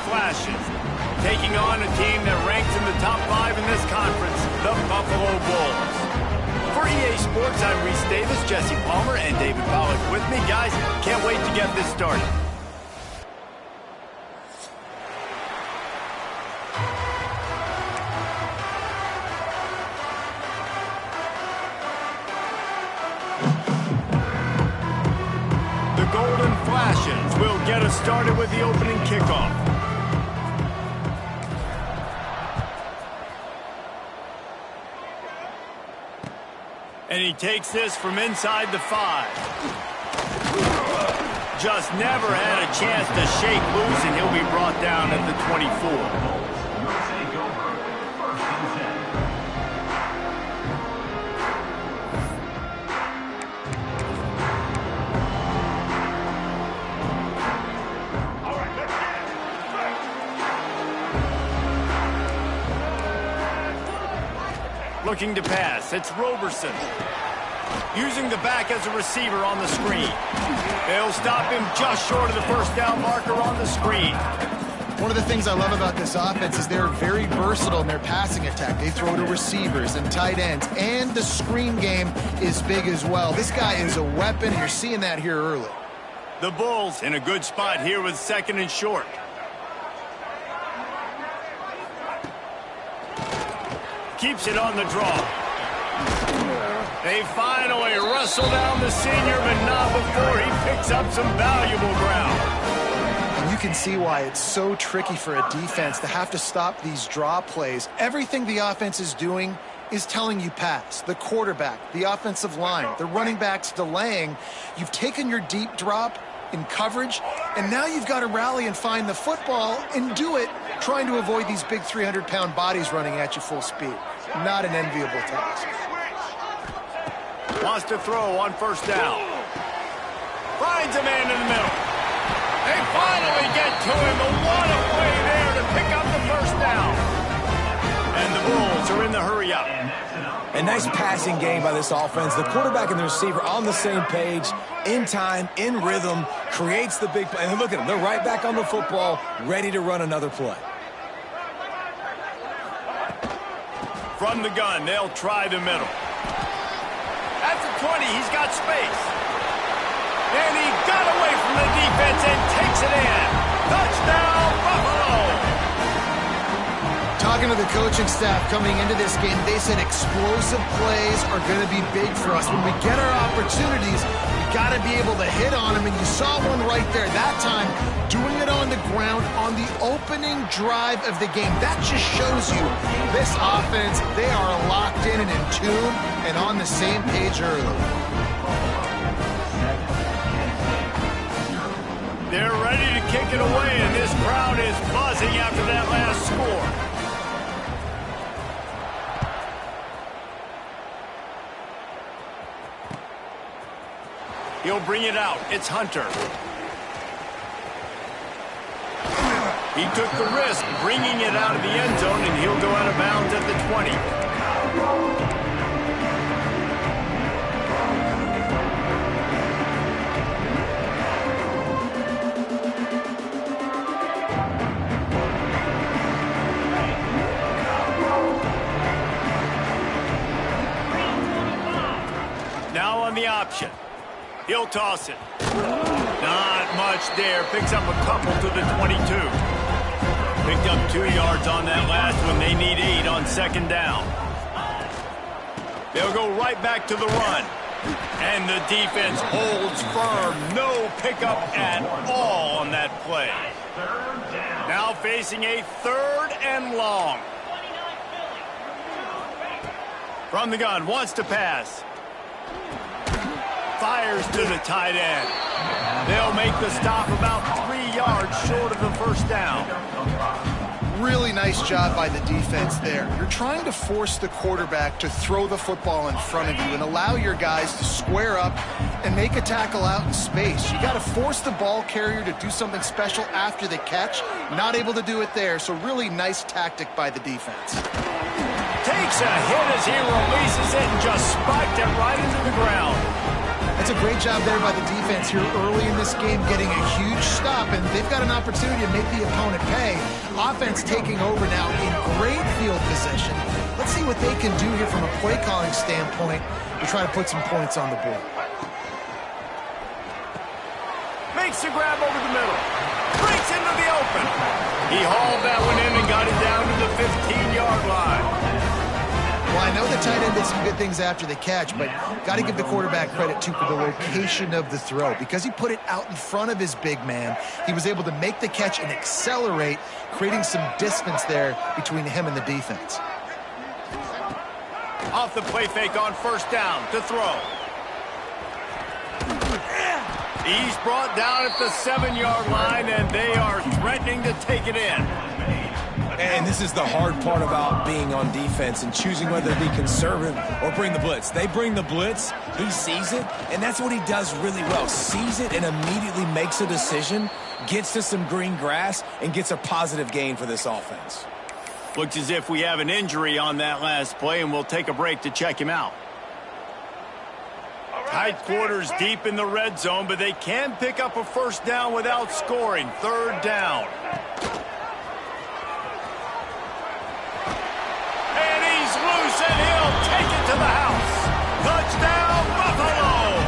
flashes, taking on a team that ranks in the top 5 in this conference, the Buffalo Bulls. For EA Sports, I'm Reese Davis, Jesse Palmer, and David Pollack with me. Guys, can't wait to get this started. The Golden Flashes will get us started with the opening kickoff. And he takes this from inside the 5. Just never had a chance to shake loose, and he'll be brought down at the 24. Looking to pass, it's Roberson. Using the back as a receiver on the screen. They'll stop him just short of the first down marker on the screen. One of the things I love about this offense is they're very versatile in their passing attack. They throw to receivers and tight ends, and the screen game is big as well. This guy is a weapon, and you're seeing that here early. The Bulls in a good spot here with 2nd and short. Keeps it on the draw. They finally wrestle down the senior, but not before he picks up some valuable ground. And you can see why it's so tricky for a defense to have to stop these draw plays. Everything the offense is doing is telling you pass. The quarterback, the offensive line, the running backs delaying. You've taken your deep drop in coverage, and now you've got to rally and find the football and do it trying to avoid these big 300-pound bodies running at you full speed. Not an enviable task. Wants to throw on first down. Finds a man in the middle. They finally get to him, but what a play there to pick up the first down. And the Bulls are in the hurry-up. A nice passing game by this offense. The quarterback and the receiver on the same page, in time, in rhythm, creates the big play. And look at them. They're right back on the football, ready to run another play. From the gun, they'll try the middle. At the 20, he's got space. And he got away from the defense and takes it in. Touchdown, Buffalo! Talking to the coaching staff coming into this game, they said explosive plays are going to be big for us. When we get our opportunities, we got to be able to hit on them, and you saw one right there. That time, doing it on the ground on the opening drive of the game. That just shows you this offense, they are locked in and in tune and on the same page early. They're ready to kick it away, and this crowd is buzzing after that last score. He'll bring it out. It's Hunter. He took the risk bringing it out of the end zone, and he'll go out of bounds at the 20. Now on the option. He'll toss it. Not much there. Picks up a couple to the 22. Picked up 2 yards on that last one. They need 8 on 2nd down. They'll go right back to the run. And the defense holds firm. No pickup at all on that play. Now facing a 3rd and long. From the gun, wants to pass. Fires to the tight end. They'll make the stop about 3 yards short of the first down. Really nice job by the defense there. You're trying to force the quarterback to throw the football in front of you and allow your guys to square up and make a tackle out in space. You got to force the ball carrier to do something special after the catch. Not able to do it there, so really nice tactic by the defense. Takes a hit as he releases it and just spiked it right into the ground. That's a great job there by the defense here early in this game, getting a huge stop, and they've got an opportunity to make the opponent pay. Offense taking over now in great field position. Let's see what they can do here from a play calling standpoint to try to put some points on the board. Makes a grab over the middle. Breaks into the open. He hauled that one in and got it down to the 15-yard line. Well, I know the tight end did some good things after the catch, but got to give the quarterback credit, too, for the location of the throw. Because he put it out in front of his big man, he was able to make the catch and accelerate, creating some distance there between him and the defense. Off the play fake on first down to throw. He's brought down at the 7-yard line, and they are threatening to take it in. And this is the hard part about being on defense and choosing whether to be conservative or bring the blitz. They bring the blitz, he sees it, and that's what he does really well. Sees it and immediately makes a decision, gets to some green grass, and gets a positive gain for this offense. Looks as if we have an injury on that last play, and we'll take a break to check him out. Tight quarters deep in the red zone, but they can pick up a first down without scoring. Third down. And he's loose, and he'll take it to the house. Touchdown, Buffalo!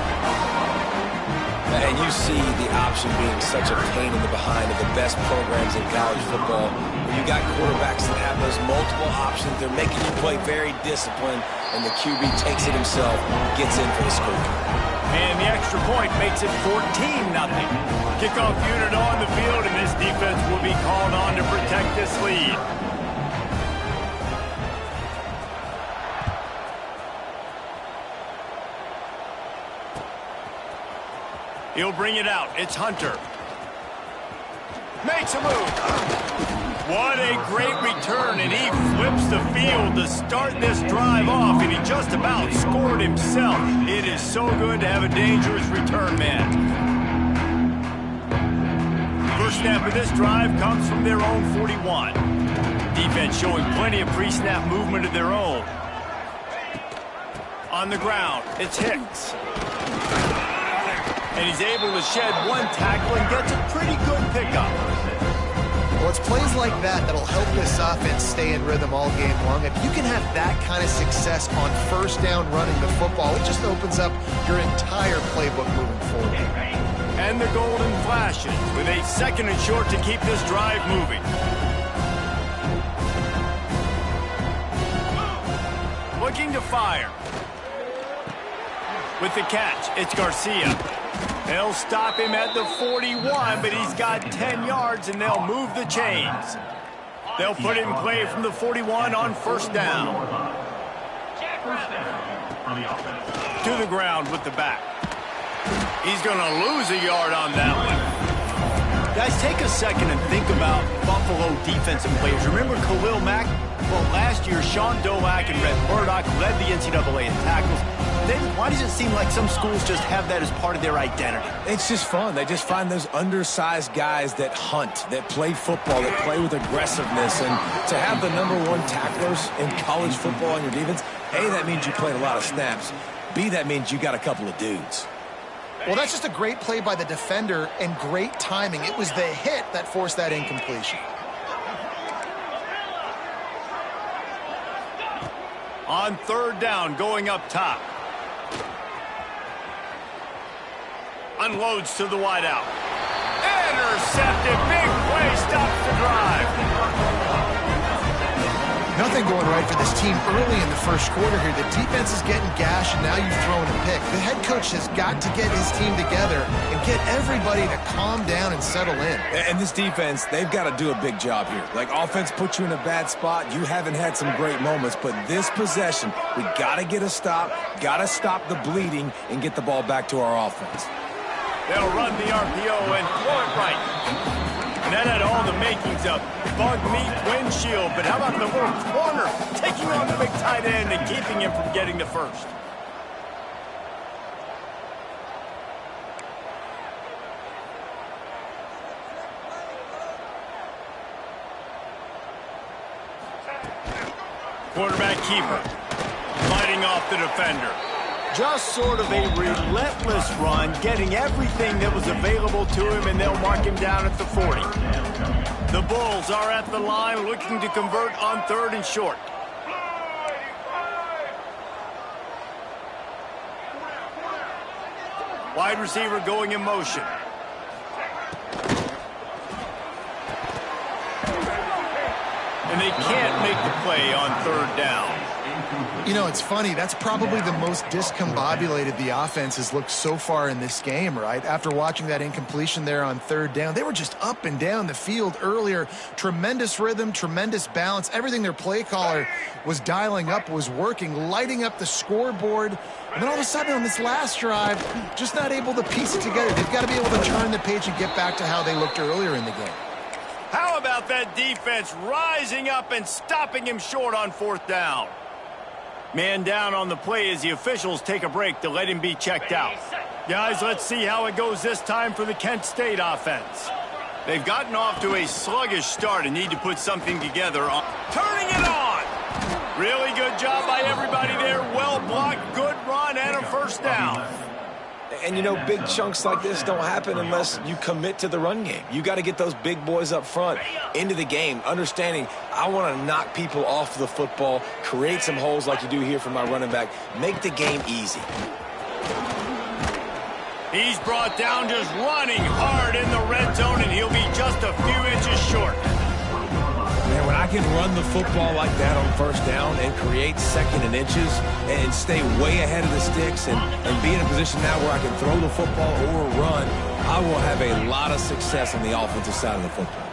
And you see the option being such a pain in the behind of the best programs in college football. When you got quarterbacks that have those multiple options, they're making you play very disciplined, and the QB takes it himself, gets in for the score. And the extra point makes it 14-0. Kickoff unit on the field, and this defense will be called on to protect this lead. He'll bring it out. It's Hunter. Makes a move. What a great return, and he flips the field to start this drive off, and he just about scored himself. It is so good to have a dangerous return man. First snap of this drive comes from their own 41. Defense showing plenty of pre-snap movement of their own. On the ground, it's Hicks. And he's able to shed one tackle and gets a pretty good pickup. Well, it's plays like that that'll help this offense stay in rhythm all game long. If you can have that kind of success on first down running the football, it just opens up your entire playbook moving forward. And the golden flashes with a second and short to keep this drive moving. Looking to fire. With the catch, it's Garcia. They'll stop him at the 41, but he's got 10 yards, and they'll move the chains. They'll put it in play from the 41 on first down. To the ground with the back. He's going to lose a yard on that one. Guys, take a second and think about Buffalo defensive players. Remember Khalil Mack? Well, last year, Sean Dolak and Red Murdoch led the NCAA in tackles. David, why does it seem like some schools just have that as part of their identity? It's just fun. They just find those undersized guys that hunt, that play football, that play with aggressiveness. And to have the #1 tacklers in college football on your defense, A, that means you played a lot of snaps. B, that means you got a couple of dudes. Well, that's just a great play by the defender and great timing. It was the hit that forced that incompletion. On third down, going up top. Unloads to the wideout. Intercepted. Big play. Stops the drive. Nothing going right for this team early in the first quarter here. The defense is getting gashed, and now you've thrown a pick. The head coach has got to get his team together and get everybody to calm down and settle in. And this defense, they've got to do a big job here. Like, offense put you in a bad spot. You haven't had some great moments, but this possession, we got to get a stop, got to stop the bleeding, and get the ball back to our offense. They'll run the RPO and throw it right. And that had all the makings of bug meat windshield. But how about the little corner taking on the big tight end and keeping him from getting the first? Quarterback keeper fighting off the defender. Just sort of a relentless run, getting everything that was available to him, and they'll mark him down at the 40. The Bulls are at the line looking to convert on 3rd and short. Wide receiver going in motion. And they can't make the play on 3rd down. You know, it's funny. That's probably the most discombobulated the offense has looked so far in this game, right? After watching that incompletion there on 3rd down, they were just up and down the field earlier. Tremendous rhythm, tremendous balance. Everything their play caller was dialing up was working, lighting up the scoreboard. And then all of a sudden on this last drive, just not able to piece it together. They've got to be able to turn the page and get back to how they looked earlier in the game. How about that defense rising up and stopping him short on 4th down? Man down on the play as the officials take a break to let him be checked out. Guys, let's see how it goes this time for the Kent State offense. They've gotten off to a sluggish start and need to put something together on turning it on. Really good job by everybody there. Well blocked, good run, and a 1st down. And, you know, big chunks like this don't happen unless you commit to the run game. You got to get those big boys up front into the game, understanding I want to knock people off the football, create some holes like you do here for my running back, make the game easy. He's brought down just running hard in the red zone, and he'll be just a few inches short. Man, when I can run the football like that on 1st down and create 2nd and inches and stay way ahead of the sticks and be in a position now where I can throw the football or run, I will have a lot of success on the offensive side of the football.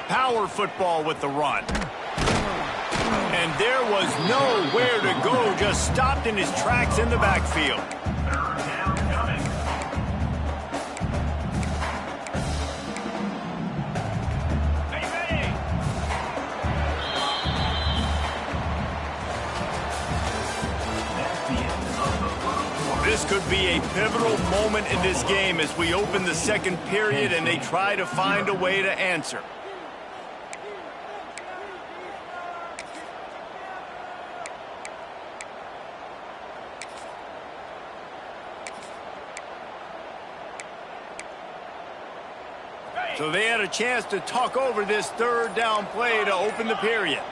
Power football with the run. And there was nowhere to go, just stopped in his tracks in the backfield. This could be a pivotal moment in this game as we open the 2nd period and they try to find a way to answer. So they had a chance to talk over this 3rd down play to open the period.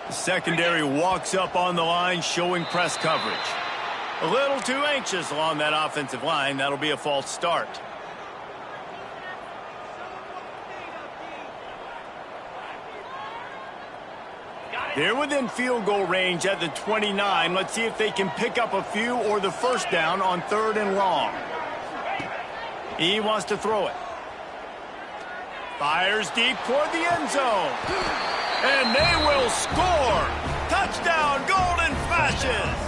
The secondary walks up on the line showing press coverage. A little too anxious along that offensive line. That'll be a false start. They're within field goal range at the 29. Let's see if they can pick up a few or the 1st down on 3rd and long. He wants to throw it. Fires deep toward the end zone. And they will score. Touchdown, Golden Flashes.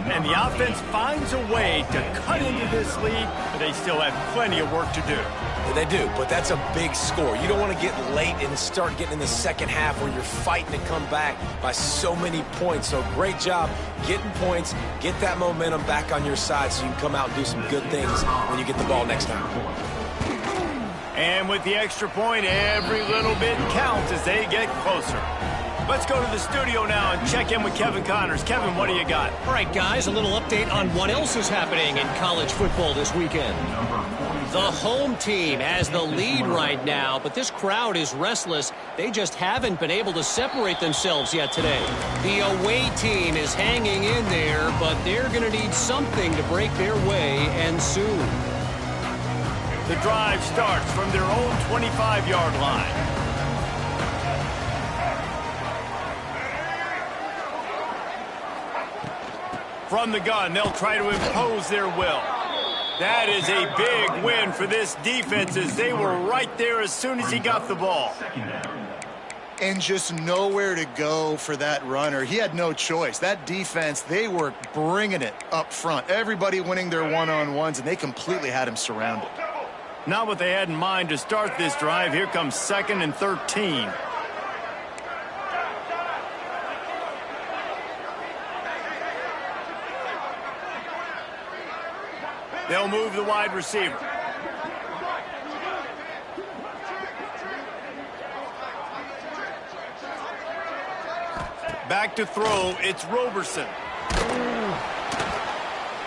And the offense finds a way to cut into this lead, but they still have plenty of work to do. They do, but that's a big score. You don't want to get late and start getting in the 2nd half where you're fighting to come back by so many points. So great job getting points, get that momentum back on your side so you can come out and do some good things when you get the ball next time. And with the extra point, every little bit counts as they get closer. Let's go to the studio now and check in with Kevin Connors. Kevin, what do you got? All right, guys, a little update on what else is happening in college football this weekend. The home team has the lead right now, but this crowd is restless. They just haven't been able to separate themselves yet today. The away team is hanging in there, but they're going to need something to break their way, and soon. The drive starts from their own 25-yard line. From the gun, they'll try to impose their will. That is a big win for this defense as they were right there as soon as he got the ball. And just nowhere to go for that runner. He had no choice. That defense, they were bringing it up front. Everybody winning their one-on-ones, and they completely had him surrounded. Not what they had in mind to start this drive. Here comes 2nd and 13. They'll move the wide receiver. Back to throw, it's Roberson.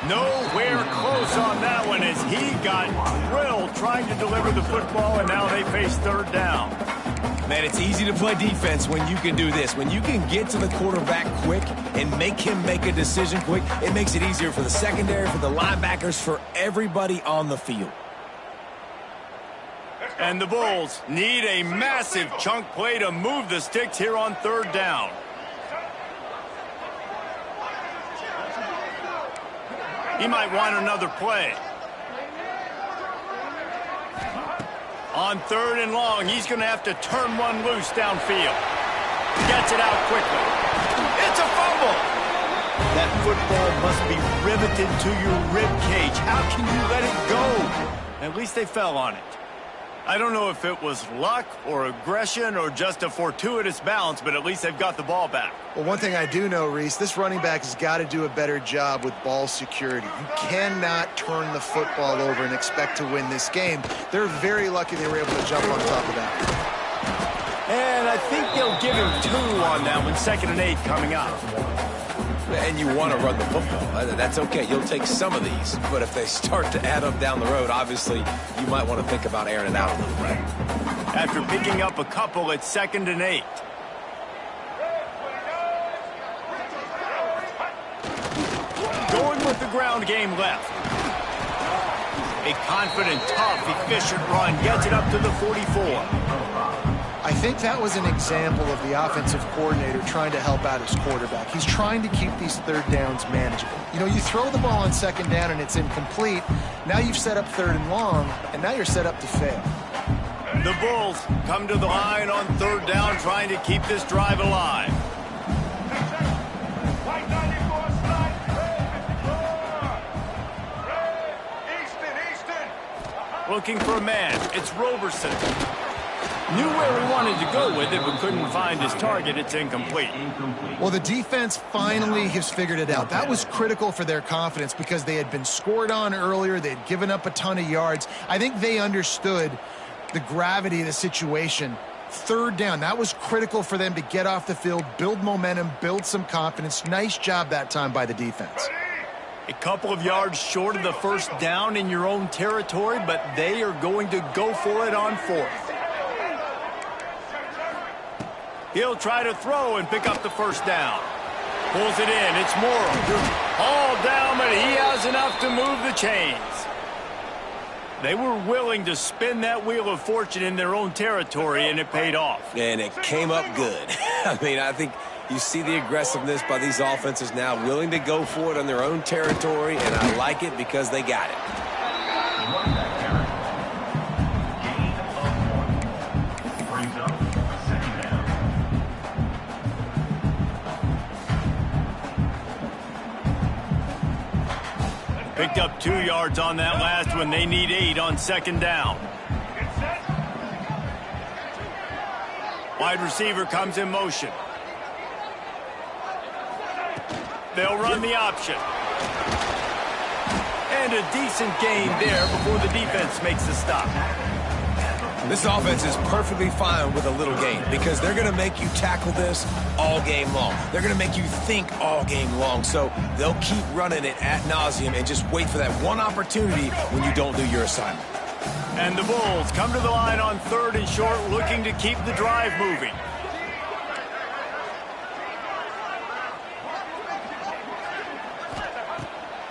Nowhere close on that one as he got drilled trying to deliver the football, and now they face third down. Man, it's easy to play defense when you can do this. When you can get to the quarterback quick and make him make a decision quick, it makes it easier for the secondary, for the linebackers, for everybody on the field. And the Bulls need a massive chunk play to move the sticks here on third down. He might want another play. On third and long, he's going to have to turn one loose downfield. Gets it out quickly. It's a fumble. That football must be riveted to your rib cage. How can you let it go? At least they fell on it. I don't know if it was luck or aggression or just a fortuitous bounce, but at least they've got the ball back. Well, one thing I do know, Reese, this running back has got to do a better job with ball security. You cannot turn the football over and expect to win this game. They're very lucky they were able to jump on top of that. And I think they'll give him 2 on that one, 2nd and 8 coming up. And you want to run the football. That's okay. You'll take some of these. But if they start to add up down the road, obviously, you might want to think about airing it out a little bit. After picking up a couple at 2nd and 8. Going with the ground game left. A confident, tough, efficient run gets it up to the 44. I think that was an example of the offensive coordinator trying to help out his quarterback. He's trying to keep these third downs manageable. You know, you throw the ball on 2nd down and it's incomplete. Now you've set up 3rd and long, and now you're set up to fail. The Bulls come to the line on 3rd down, trying to keep this drive alive. Looking for a man. It's Roberson. Knew where he wanted to go with it, but couldn't find his target. It's incomplete. Well, the defense finally has figured it out. That was critical for their confidence because they had been scored on earlier. They had given up a ton of yards. I think they understood the gravity of the situation. 3rd down, that was critical for them to get off the field, build momentum, build some confidence. Nice job that time by the defense. A couple of yards short of the 1st down in your own territory, but they are going to go for it on 4th. He'll try to throw and pick up the 1st down. Pulls it in. It's Morrow. All down, but he has enough to move the chains. They were willing to spin that wheel of fortune in their own territory, and it paid off. And it came up good. I mean, I think you see the aggressiveness by these offenses now, willing to go for it on their own territory, and I like it because they got it. Picked up 2 yards on that last one. They need 8 on 2nd down. Wide receiver comes in motion. They'll run the option. And a decent gain there before the defense makes the stop. This offense is perfectly fine with a little gain because they're going to make you tackle this all game long. They're going to make you think all game long. So they'll keep running it ad nauseum and just wait for that one opportunity when you don't do your assignment. And the Bulls come to the line on 3rd and short, looking to keep the drive moving.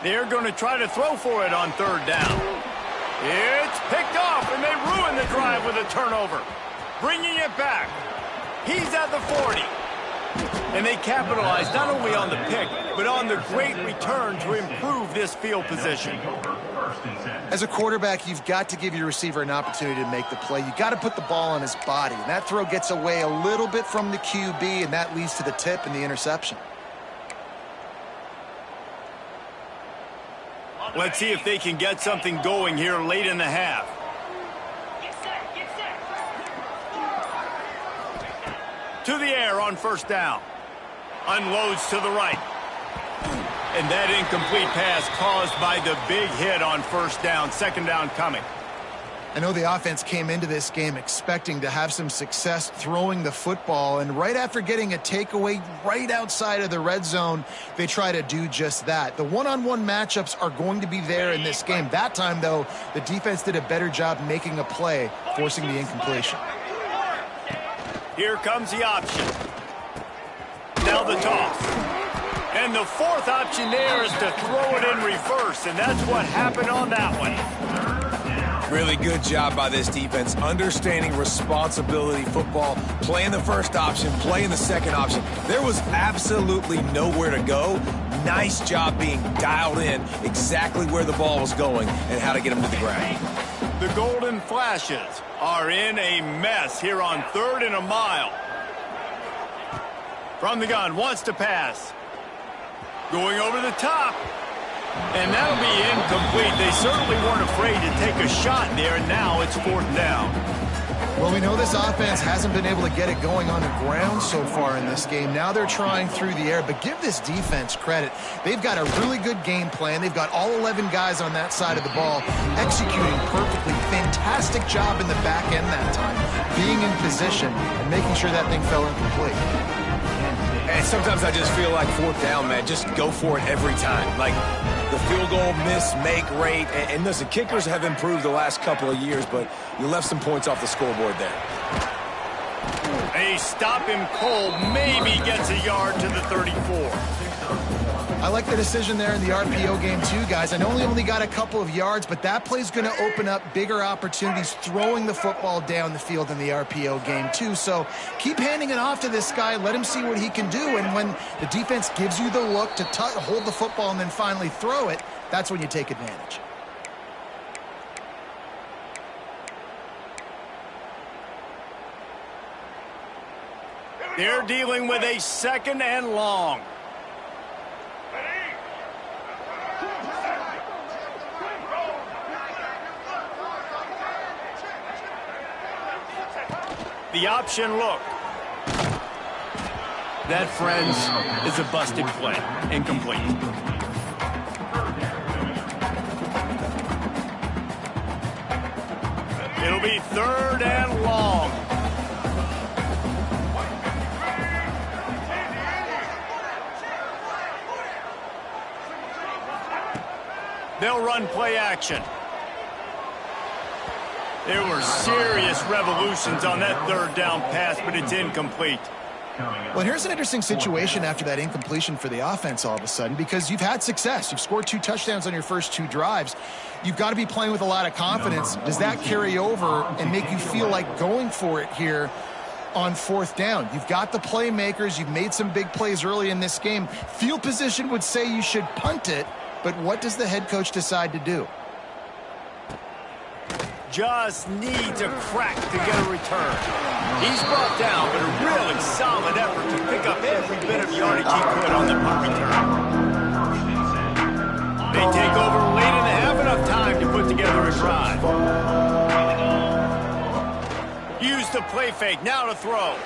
They're going to try to throw for it on 3rd down. It's picked off, and they ruin the drive with a turnover. Bringing it back. He's at the 40. And they capitalize not only on the pick, but on the great return to improve this field position. As a quarterback, you've got to give your receiver an opportunity to make the play. You've got to put the ball on his body. And that throw gets away a little bit from the QB, and that leads to the tip and the interception. Let's see if they can get something going here late in the half. To the air on 1st down. Unloads to the right. And that incomplete pass caused by the big hit on 1st down. 2nd down coming. I know the offense came into this game expecting to have some success throwing the football, and right after getting a takeaway right outside of the red zone, they try to do just that. The one-on-one matchups are going to be there in this game. That time, though, the defense did a better job making a play, forcing the incompletion. Here comes the option. Now the toss. And the fourth option there is to throw it in reverse, and that's what happened on that one. Really good job by this defense, understanding responsibility football, playing the first option, playing the second option. There was absolutely nowhere to go. Nice job being dialed in exactly where the ball was going and how to get them to the ground. The Golden Flashes are in a mess here on 3rd and a mile. From the gun, wants to pass. Going over the top. And that'll be incomplete. They certainly weren't afraid to take a shot there, and now it's 4th down. Well, we know this offense hasn't been able to get it going on the ground so far in this game. Now they're trying through the air, but give this defense credit. They've got a really good game plan. They've got all 11 guys on that side of the ball executing perfectly. Fantastic job in the back end that time, being in position and making sure that thing fell incomplete. And sometimes I just feel like 4th down, man, just go for it every time. Like the field goal miss, make rate. And listen, kickers have improved the last couple of years, but you left some points off the scoreboard there. They stop him cold, maybe gets a yard to the 34. I like the decision there in the RPO game too, guys. I know he only got a couple of yards, but that play's going to open up bigger opportunities throwing the football down the field in the RPO game too. So keep handing it off to this guy. Let him see what he can do. And when the defense gives you the look to hold the football and then finally throw it, that's when you take advantage. They're dealing with a 2nd and long. The option look. That, friends, is a busted play. Incomplete. It'll be 3rd and long. They'll run play action. There were serious revolutions on that 3rd down pass, but it's incomplete. Well, here's an interesting situation after that incompletion for the offense all of a sudden, because you've had success. You've scored 2 touchdowns on your first 2 drives. You've got to be playing with a lot of confidence. Does that carry over and make you feel like going for it here on 4th down? You've got the playmakers. You've made some big plays early in this game. Field position would say you should punt it, but what does the head coach decide to do? Just needs a crack to get a return. He's brought down, but a really solid effort to pick up every bit of yardage he could on the punt return. They take over late in the half, enough time to put together a drive. Use the play fake, now to throw.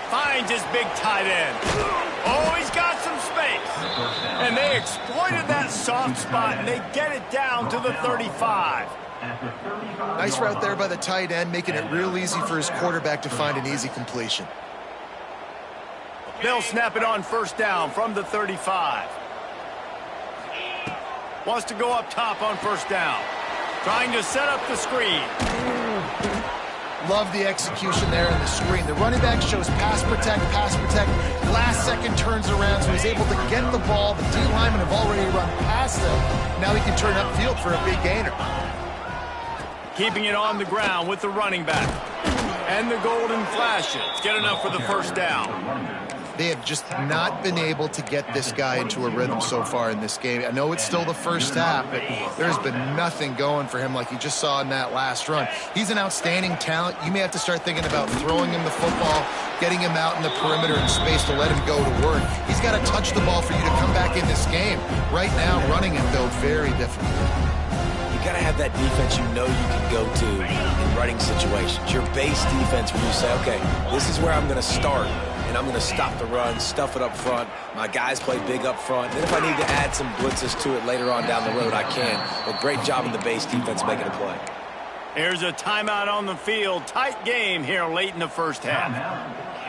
Finds his big tight end. Oh, he's got some space. And they exploited that soft spot, and they get it down to the 35. Nice route there by the tight end, making it real easy for his quarterback to find an easy completion. They'll snap it on 1st down from the 35. Wants to go up top on 1st down. Trying to set up the screen. Love the execution there in the screen. The running back shows pass protect. Last second turns around, so he's able to get the ball. The D linemen have already run past him. Now he can turn upfield for a big gainer. Keeping it on the ground with the running back. And the Golden Flashes get enough for the 1st down. They have just not been able to get this guy into a rhythm so far in this game. I know it's still the first half, but there's been nothing going for him like you just saw in that last run. He's an outstanding talent. You may have to start thinking about throwing him the football, getting him out in the perimeter in space to let him go to work. He's got to touch the ball for you to come back in this game. Right now, running it, though, very difficult. You got to have that defense you know you can go to in running situations. Your base defense where you say, okay, this is where I'm going to start. and I'm going to stop the run, stuff it up front. My guys play big up front. Then if I need to add some blitzes to it later on down the road, I can. But great job in the base defense making a play. Here's a timeout on the field. Tight game here late in the first half.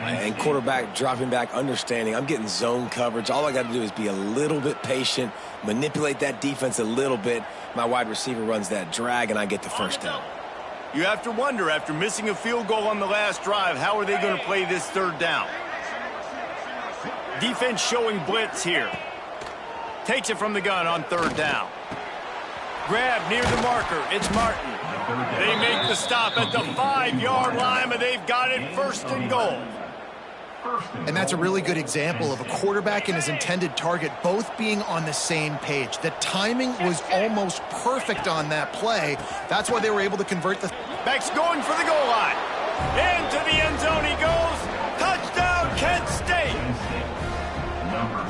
And quarterback dropping back, understanding I'm getting zone coverage. All I got to do is be a little bit patient, manipulate that defense a little bit. My wide receiver runs that drag, and I get the first down. You have to wonder, after missing a field goal on the last drive, how are they going to play this third down? Defense showing blitz here. Takes it from the gun on third down. Grab near the marker. It's Martin. They make the stop at the 5-yard line, but they've got it first and goal. And that's a really good example of a quarterback and his intended target both being on the same page. The timing was almost perfect on that play. That's why they were able to convert the... Beck's going for the goal line. Into the end zone he goes. Touchdown, Kent State.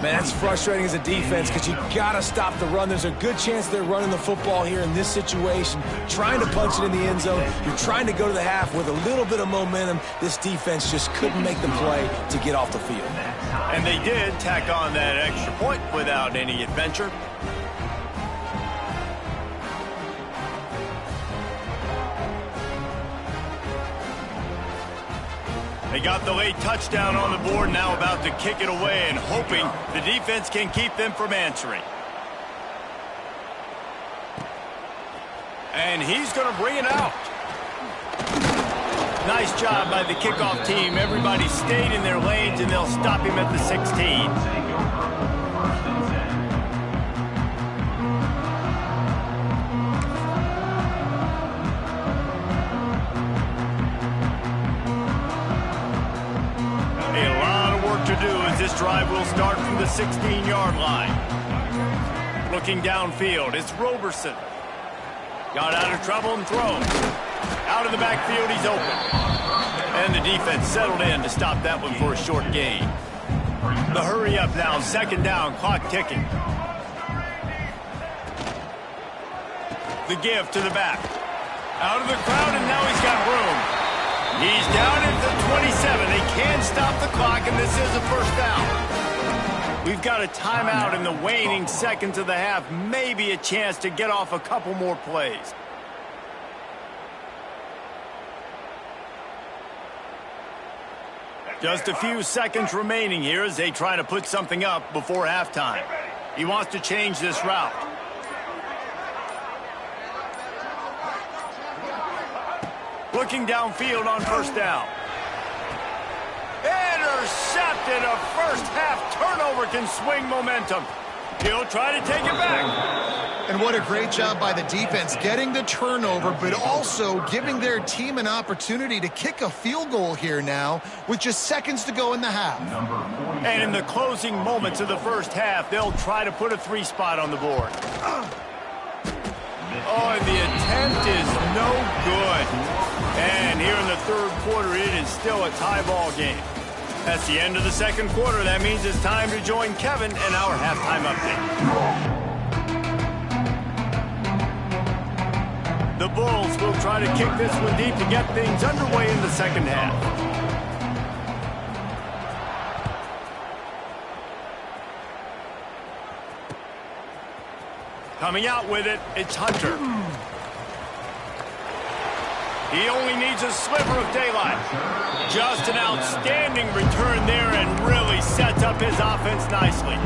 Man, that's frustrating as a defense because you got to stop the run. There's a good chance they're running the football here in this situation, trying to punch it in the end zone. You're trying to go to the half with a little bit of momentum. This defense just couldn't make the play to get off the field. And they did tack on that extra point without any adventure. They got the late touchdown on the board, now about to kick it away and hoping the defense can keep them from answering. And he's going to bring it out. Nice job by the kickoff team. Everybody stayed in their lanes, and they'll stop him at the 16. This drive will start from the 16-yard line. Looking downfield, it's Roberson. Got out of trouble and throws. Out of the backfield, he's open. And the defense settled in to stop that one for a short gain. The hurry up now, second down, clock ticking. The give to the back. Out of the crowd, and now he's got room. He's down at the 27. They can't stop the clock, and this is a first down. We've got a timeout in the waning seconds of the half. Maybe a chance to get off a couple more plays. Just a few seconds remaining here as they try to put something up before halftime. He wants to change this route. Looking downfield on first down. Intercepted. A first half turnover can swing momentum. He'll try to take it back. And what a great job by the defense getting the turnover, but also giving their team an opportunity to kick a field goal here now with just seconds to go in the half. And in the closing moments of the first half, they'll try to put a 3 spot on the board. Oh, and the attempt is no good. And here in the third quarter, it is still a tie ball game. That's the end of the second quarter. That means it's time to join Kevin and our halftime update. The Bulls will try to kick this one deep to get things underway in the second half. Coming out with it, it's Hunter. He only needs a sliver of daylight. Just an outstanding return there and really sets up his offense nicely.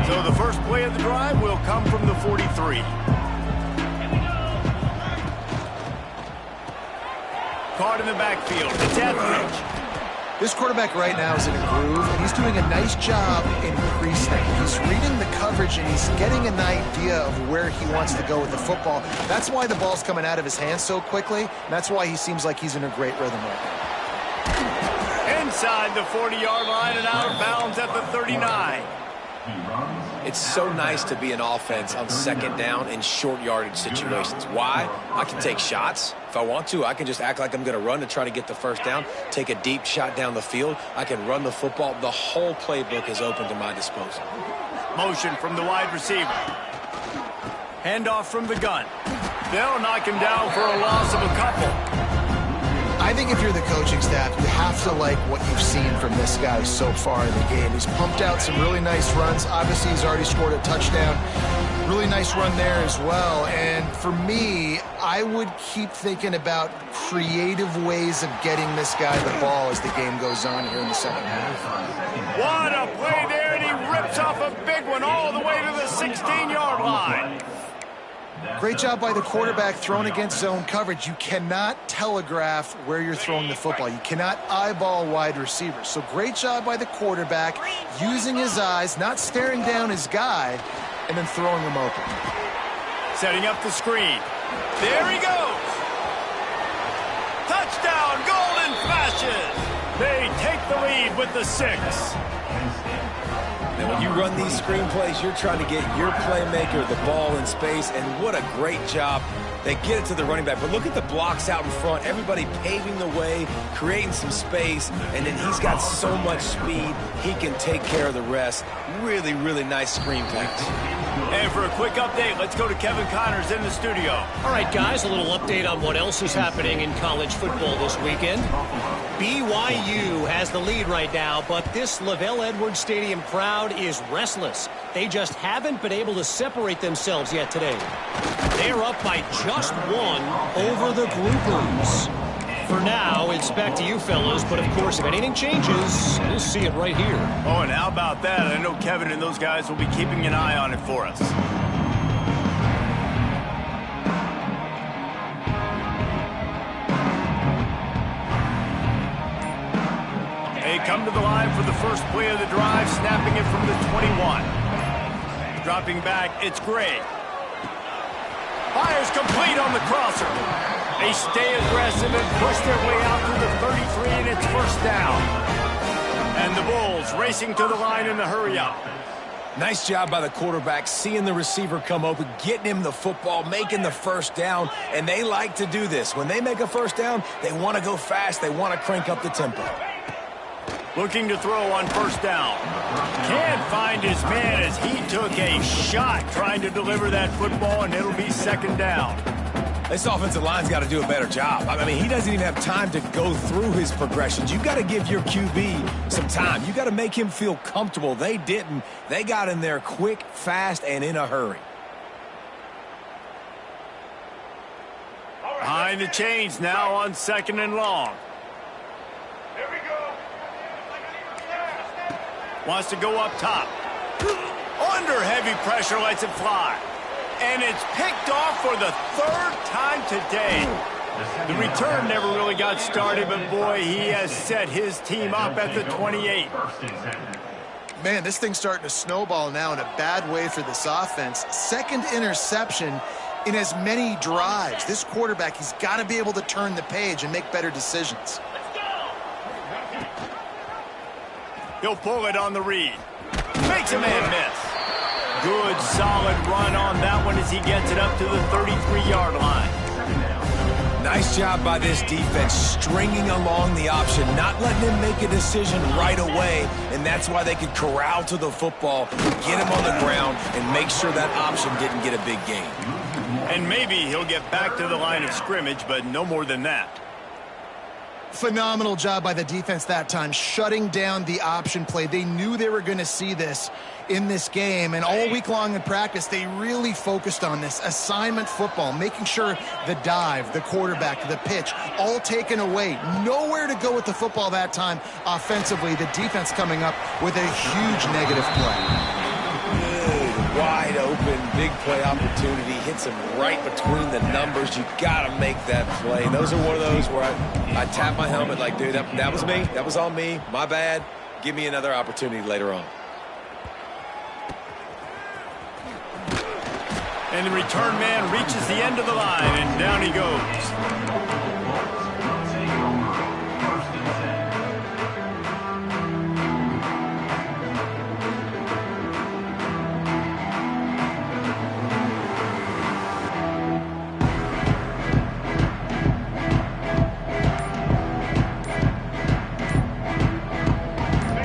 So the first play of the drive will come from the 43. Caught in the backfield. It's Etheridge. This quarterback right now is in a groove, and he's doing a nice job in pre-snap. He's reading the coverage, and he's getting an idea of where he wants to go with the football. That's why the ball's coming out of his hands so quickly, and that's why he seems like he's in a great rhythm right now. Inside the 40-yard line and out of bounds at the 39. It's so nice to be an offense on second down in short yardage situations. Why? I can take shots. If I want to, I can just act like I'm going to run to try to get the first down, take a deep shot down the field. I can run the football. The whole playbook is open to my disposal. Motion from the wide receiver. Handoff from the gun. They'll knock him down for a loss of a couple. I think if you're the coaching staff, you have to like what you've seen from this guy so far in the game. He's pumped out some really nice runs. Obviously, he's already scored a touchdown. Really nice run there as well. And for me, I would keep thinking about creative ways of getting this guy the ball as the game goes on here in the second half. What a play there, and he rips off a big one all the way to the 16-yard line. Great job by the quarterback throwing against zone coverage. You cannot telegraph where you're throwing the football. You cannot eyeball wide receivers. So great job by the quarterback using his eyes, not staring down his guy, and then throwing him open. Setting up the screen. There he goes. Touchdown, Golden Flashes. They take the lead with the 6. And when you run these screenplays, you're trying to get your playmaker the ball in space, and what a great job. They get it to the running back, but look at the blocks out in front. Everybody paving the way, creating some space, and then he's got so much speed, he can take care of the rest. Really, really nice screen pass. And for a quick update, let's go to Kevin Connors in the studio. All right, guys, a little update on what else is happening in college football this weekend. BYU has the lead right now, but this LaVell Edwards Stadium crowd is restless. They just haven't been able to separate themselves yet today. They're up by just 1 over the Groupers. For now, it's back to you fellas, but of course, if anything changes, we'll see it right here. Oh, and how about that? I know Kevin and those guys will be keeping an eye on it for us. They come to the line for the first play of the drive, snapping it from the 21. Dropping back, it's Gray. Fires complete on the crosser. They stay aggressive and push their way out to the 33, and it's first down. And the Bulls racing to the line in the hurry-up. Nice job by the quarterback, seeing the receiver come open, getting him the football, making the first down, and they like to do this. When they make a first down, they want to go fast. They want to crank up the tempo. Looking to throw on first down. Can't find his man as he took a shot trying to deliver that football, and it'll be second down. This offensive line's got to do a better job. I mean, he doesn't even have time to go through his progressions. You've got to give your QB some time. You've got to make him feel comfortable. They didn't. They got in there quick, fast, and in a hurry. Behind the chains now on second and long. Here we go. Wants to go up top. Under heavy pressure, lets it fly. And it's picked off for the 3rd time today. The return never really got started, but boy, he has set his team up at the 28. Man, this thing's starting to snowball now in a bad way for this offense. Second interception in as many drives. This quarterback, he's got to be able to turn the page and make better decisions. He'll pull it on the read. Makes a man miss. Good, solid run on that one as he gets it up to the 33-yard line. Nice job by this defense, stringing along the option, not letting him make a decision right away, and that's why they could corral to the football, get him on the ground, and make sure that option didn't get a big gain. And maybe he'll get back to the line of scrimmage, but no more than that. Phenomenal job by the defense that time, shutting down the option play. They knew they were going to see this in this game, and all week long in practice, they really focused on this assignment football, making sure the dive, the quarterback, the pitch, all taken away. Nowhere to go with the football that time offensively. The defense coming up with a huge negative play. Good, wide open, big play opportunity. Hits him right between the numbers. You got to make that play. Those are one of those where I tap my helmet like, dude, that was me. That was on me. My bad. Give me another opportunity later on. And the return man reaches the end of the line, and down he goes.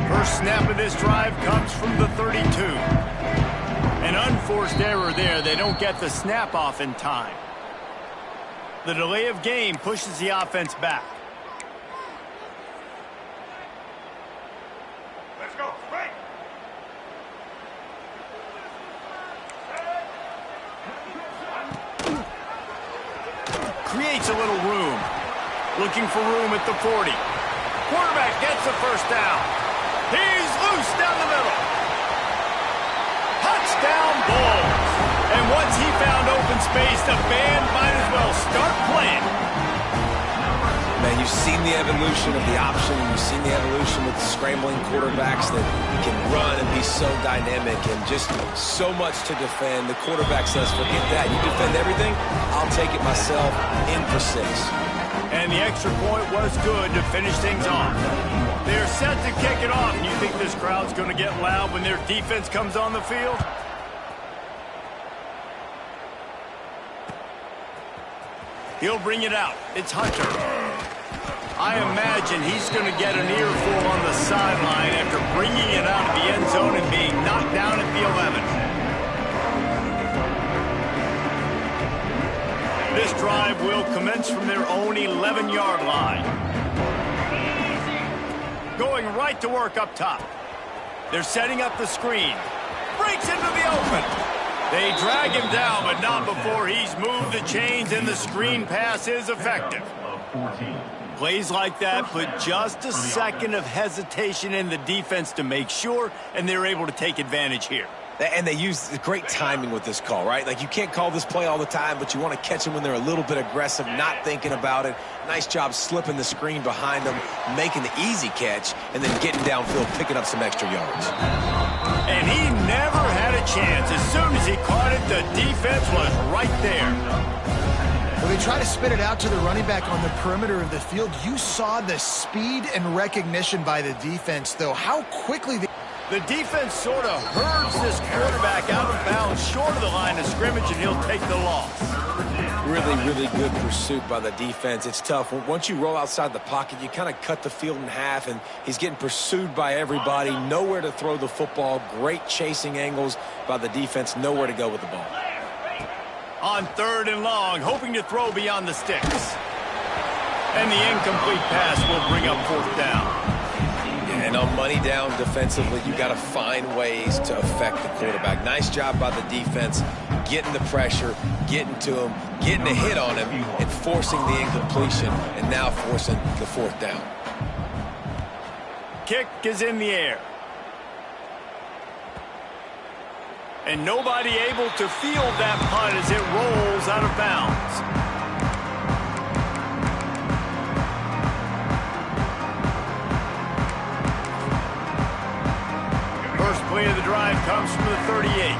First snap of this drive comes from the 32. An unforced error there. They don't get the snap off in time. The delay of game pushes the offense back. Let's go. Right. Creates a little room. Looking for room at the 40. Quarterback gets the first down. He's loose down the middle. Touchdown Bulls. And once he found open space, the band might as well start playing. Man, you've seen the evolution of the option. You've seen the evolution with the scrambling quarterbacks that can run and be so dynamic and just so much to defend. The quarterback says, forget that. You defend everything, I'll take it myself in for 6. And the extra point was good to finish things off. They're set to kick it off. You think this crowd's going to get loud when their defense comes on the field? He'll bring it out. It's Hunter. I imagine he's going to get an earful on the sideline after bringing it out of the end zone and being knocked down at the 11. This drive will commence from their own 11-yard line. Going right to work up top. They're setting up the screen. Breaks into the open. They drag him down, but not before he's moved the chains, and the screen pass is effective. Plays like that put just a second of hesitation in the defense to make sure, and they're able to take advantage here. And they use great timing with this call, right? Like, you can't call this play all the time, but you want to catch them when they're a little bit aggressive, not thinking about it. Nice job slipping the screen behind them, making the easy catch, and then getting downfield, picking up some extra yards. And he never had a chance. As soon as he caught it, the defense was right there. When they try to spit it out to the running back on the perimeter of the field, you saw the speed and recognition by the defense, though. How quickly The defense sort of herds this quarterback out of bounds short of the line of scrimmage, and he'll take the loss. Really, really good pursuit by the defense. It's tough. Once you roll outside the pocket, you kind of cut the field in half, and he's getting pursued by everybody. Nowhere to throw the football. Great chasing angles by the defense. Nowhere to go with the ball. On 3rd and long, hoping to throw beyond the sticks. And the incomplete pass will bring up 4th down. And on money down defensively, you got to find ways to affect the quarterback. Nice job by the defense, getting the pressure, getting to him, getting a hit on him, and forcing the incompletion, and now forcing the 4th down. Kick is in the air. And nobody able to field that punt as it rolls out of bounds. First play of the drive comes from the 38.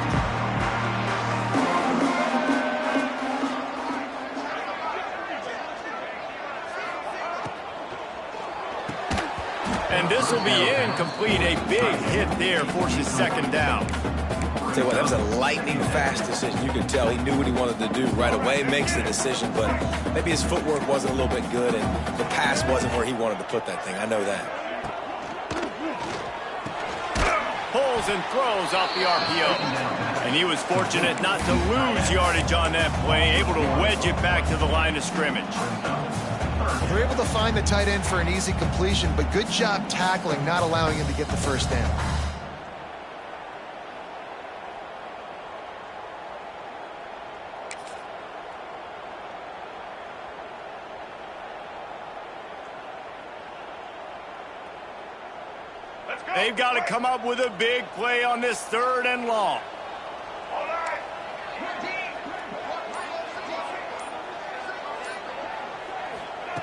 And this will be incomplete. A big hit there forces 2nd down. Tell you what, that was a lightning-fast decision. You could tell he knew what he wanted to do right away, makes the decision, but maybe his footwork wasn't a little bit good, and the pass wasn't where he wanted to put that thing. I know that. Pulls and throws off the RPO. And he was fortunate not to lose yardage on that play, able to wedge it back to the line of scrimmage. they're able to find the tight end for an easy completion, but good job tackling, not allowing him to get the first down. They've got to come up with a big play on this 3rd and long.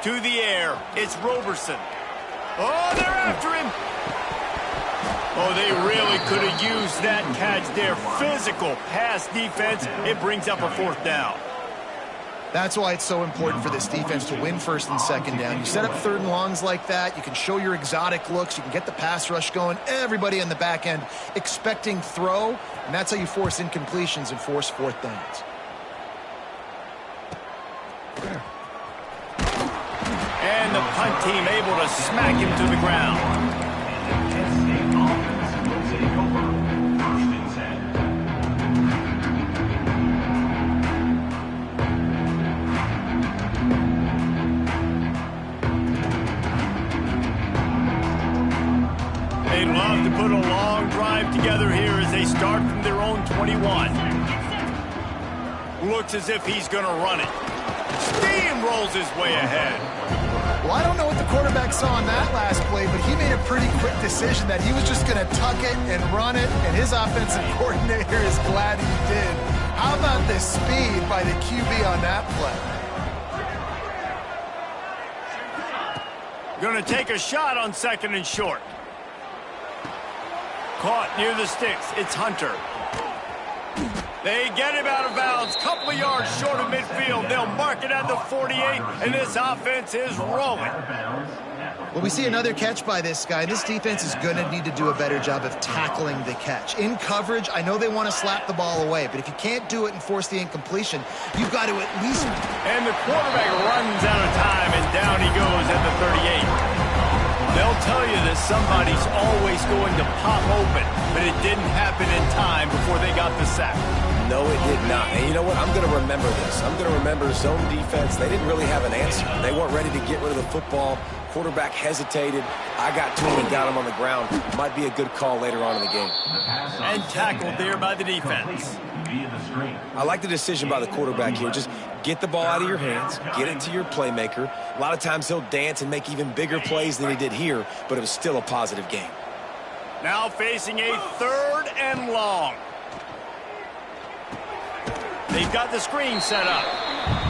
To the air, it's Roberson. Oh, they're after him. Oh, they really could have used that catch there. Physical pass defense. It brings up a 4th down. That's why it's so important for this defense to win 1st and 2nd down. You set up 3rd and longs like that. You can show your exotic looks. You can get the pass rush going. Everybody in the back end expecting throw, and that's how you force incompletions and force 4th downs. And the punt team able to smack him to the ground. as they start from their own 21. Looks as if he's going to run it. Steamrolls his way ahead. Well, I don't know what the quarterback saw on that last play, but he made a pretty quick decision that he was just going to tuck it and run it, and his offensive coordinator is glad he did. How about the speed by the QB on that play? Going to take a shot on 2nd and short. Caught near the sticks. It's Hunter. They get him out of bounds. Couple of yards short of midfield. They'll mark it at the 48, and this offense is rolling. Well, we see another catch by this guy. This defense is going to need to do a better job of tackling the catch. In coverage, I know they want to slap the ball away, but if you can't do it and force the incompletion, you've got to at least... And the quarterback runs out of time, and down he goes at the 38. They'll tell you that somebody's always going to pop open, but it didn't happen in time before they got the sack. No, it did not. And you know what? I'm going to remember this. I'm going to remember zone defense. They didn't really have an answer. They weren't ready to get rid of the football. Quarterback hesitated. I got to him and got him on the ground. Might be a good call later on in the game. And tackled there by the defense. I like the decision by the quarterback here. Just get the ball out of your hands, get it to your playmaker. A lot of times he'll dance and make even bigger plays than he did here, but it was still a positive game. Now facing a 3rd and long. They've got the screen set up.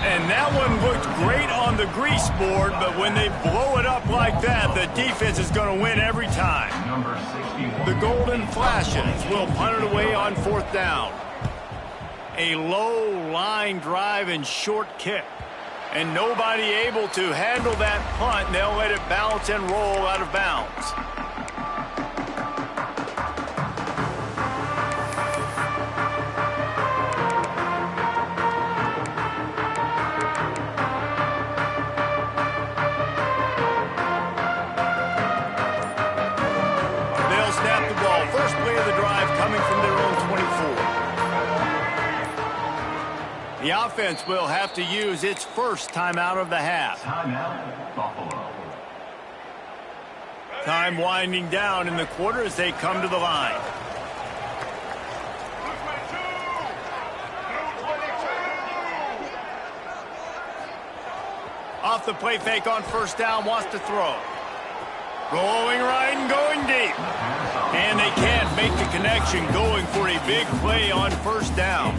And that one looked great on the grease board, but when they blow it up like that, the defense is going to win every time. The Golden Flashes will punt it away on 4th down. A low line drive and short kick. And nobody able to handle that punt. They'll let it bounce and roll out of bounds. They'll snap the ball. First play of the drive coming from their own 24. The offense will have to use its first timeout of the half. Timeout, Buffalo. Time winding down in the quarter as they come to the line. Off the play fake on 1st down, wants to throw. Rolling right and going deep. And they can't make the connection, going for a big play on 1st down.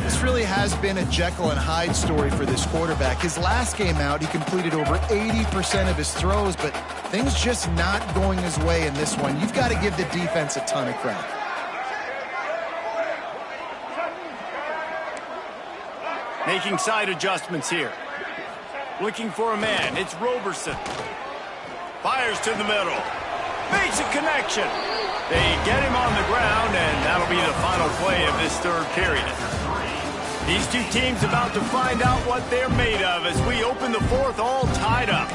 This really has been a Jekyll and Hyde story for this quarterback. His last game out, he completed over 80% of his throws, but things just not going his way in this one. You've got to give the defense a ton of credit. Making side adjustments here. Looking for a man. It's Roberson. Fires to the middle. Makes a connection. They get him on the ground, and that'll be the final play of this 3rd period. These two teams about to find out what they're made of as we open the 4th all tied up.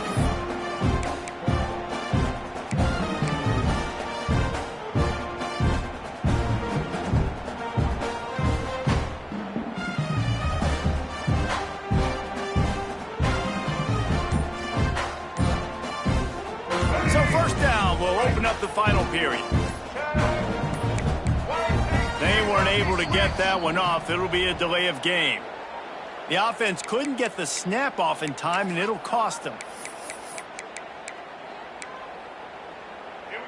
So 1st down will open up the final period. They weren't able to get that one off. It'll be a delay of game. The offense couldn't get the snap off in time, and it'll cost them.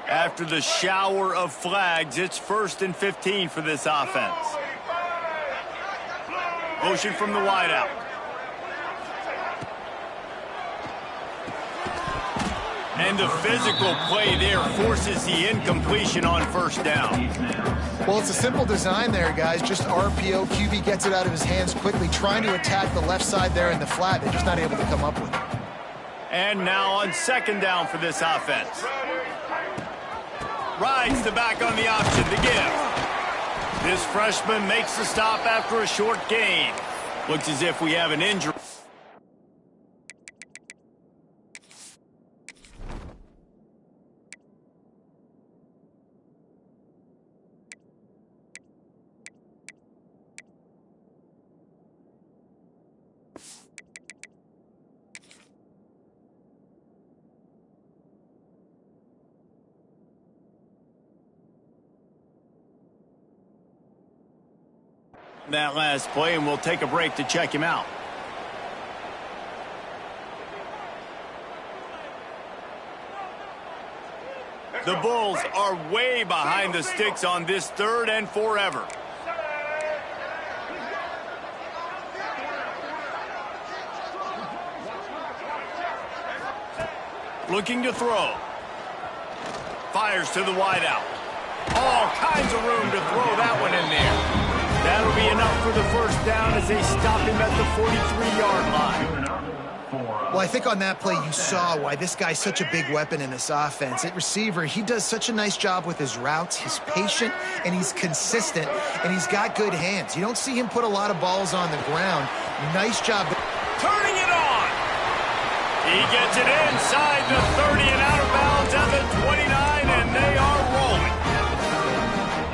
After the shower of flags, it's 1st and 15 for this offense. Motion from the wideout. And the physical play there forces the incompletion on 1st down. Well, it's a simple design there, guys. Just RPO. QB gets it out of his hands quickly, trying to attack the left side there in the flat. They're just not able to come up with it. And now on 2nd down for this offense. Rides the back on the option to give. This freshman makes the stop after a short gain. Looks as if we have an injury. that last play, and we'll take a break to check him out. The Bulls are way behind the sticks on this 3rd and forever. Looking to throw. Fires to the wideout. All kinds of room to throw that one in there. That'll be enough for the first down as they stop him at the 43-yard line. Well, I think on that play you saw why this guy's such a big weapon in this offense. At receiver, he does such a nice job with his routes. He's patient, and he's consistent, and he's got good hands. You don't see him put a lot of balls on the ground. Nice job. Turning it on. He gets it inside the 30 and out of bounds at the 29, and they are rolling.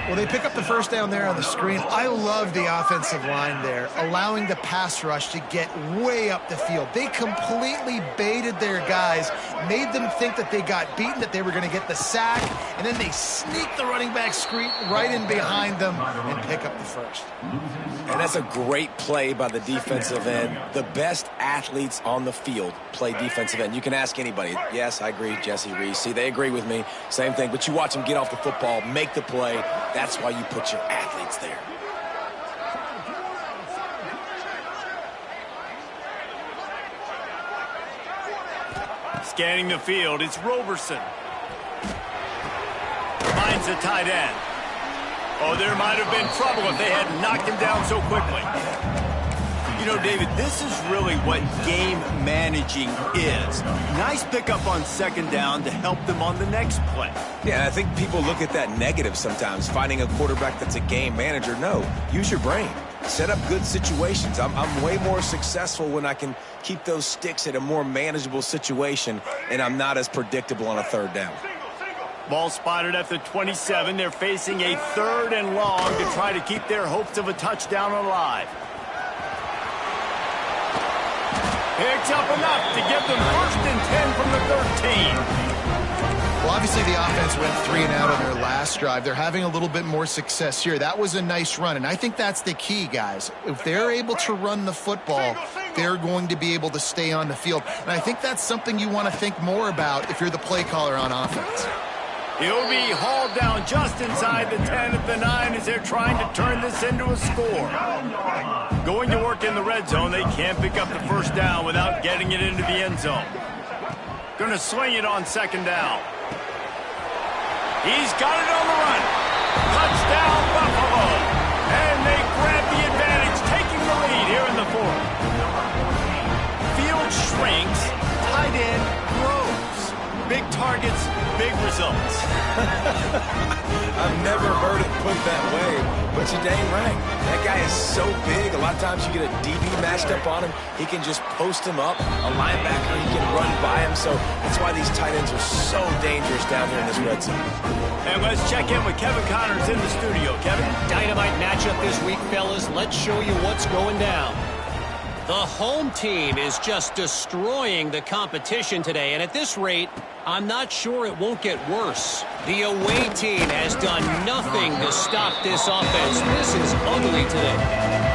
Well, they pick up the first down there on the screen. I love the offensive line there, allowing the pass rush to get way up the field. They completely baited their guys, made them think that they got beaten, that they were going to get the sack, and then they sneak the running back screen right in behind them and pick up the first. And that's a great play by the defensive end. The best athletes on the field play defensive end. You can ask anybody. Yes, I agree, Jesse Reese. See, they agree with me. Same thing. But you watch them get off the football, make the play. That's why you put your athletes there. Scanning the field, it's Roberson. Finds the tight end. Oh, there might have been trouble if they had knocked him down so quickly. You know, David, this is really what game managing is. Nice pickup on 2nd down to help them on the next play. Yeah, I think people look at that negative sometimes, finding a quarterback that's a game manager. No, use your brain. Set up good situations. I'm way more successful when I can keep those sticks at a more manageable situation, and I'm not as predictable on a 3rd down. Ball spotted at the 27. They're facing a 3rd and long to try to keep their hopes of a touchdown alive. Picks up enough to give them 1st and 10 from the 13. Well, obviously the offense went 3 and out on their last drive. They're having a little bit more success here. That was a nice run, and I think that's the key, guys. If they're able to run the football, they're going to be able to stay on the field. And I think that's something you want to think more about if you're the play caller on offense. He'll be hauled down just inside the 10 at the 9 as they're trying to turn this into a score. Going to work in the red zone, they can't pick up the first down without getting it into the end zone. Going to sling it on 2nd down. He's got it on the run. Touchdown, Buffalo. And they grab the advantage, taking the lead here in the 4th. Field shrinks, tight end grows. Big targets, big results. I've never heard it put that way, but you're dang right. That guy is so big. A lot of times you get a DB matched up on him. He can just post him up. A linebacker, he can run by him. So that's why these tight ends are so dangerous down here in this red zone. And let's check in with Kevin Connors in the studio. Kevin? Dynamite matchup this week, fellas. Let's show you what's going down. The home team is just destroying the competition today, and at this rate, I'm not sure it won't get worse. The away team has done nothing to stop this offense. This is ugly today.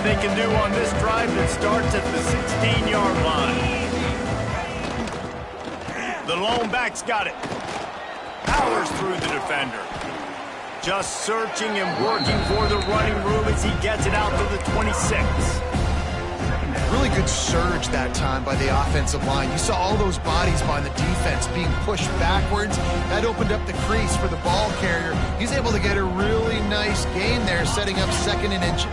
They can do on this drive that starts at the 16-yard line. The lone back's got it. Powers through the defender. Just searching and working for the running room as he gets it out to the 26. Really good surge that time by the offensive line. You saw all those bodies by the defense being pushed backwards. That opened up the crease for the ball carrier. He's able to get a really nice gain there, setting up 2nd and inches.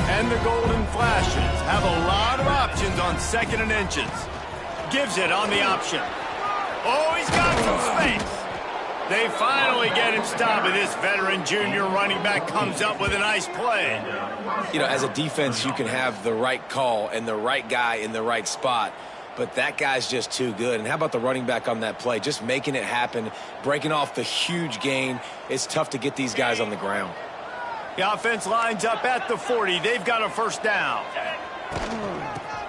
And the Golden Flashes have a lot of options on 2nd and inches. Gives it on the option. Oh, he's got some space. They finally get him stopped, and this veteran junior running back comes up with a nice play. You know, as a defense, you can have the right call and the right guy in the right spot. but that guy's just too good. And how about the running back on that play? Just making it happen, breaking off the huge gain. It's tough to get these guys on the ground. The offense lines up at the 40. They've got a first down.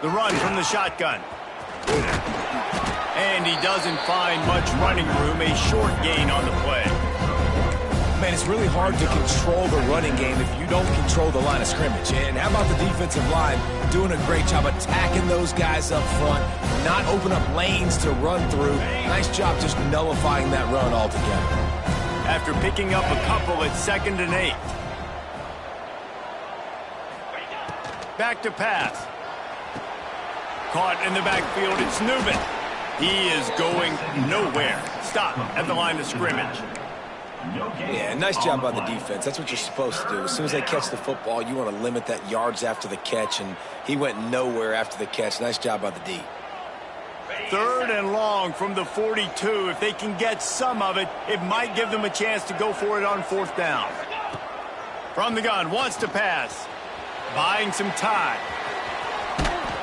The run from the shotgun. And he doesn't find much running room. A short gain on the play. Man, it's really hard to control the running game if you don't control the line of scrimmage. And how about the defensive line doing a great job attacking those guys up front, not open up lanes to run through. Nice job just nullifying that run altogether. After picking up a couple at 2nd and 8. Back to pass. Caught in the backfield, it's Newman. He is going nowhere. Stop at the line of scrimmage. Yeah, nice job by the defense. That's what you're supposed to do. As soon as they catch the football, you want to limit that yards after the catch, and he went nowhere after the catch. Nice job by the D. 3rd and long from the 42. If they can get some of it, it might give them a chance to go for it on 4th down. From the gun, wants to pass. Buying some time.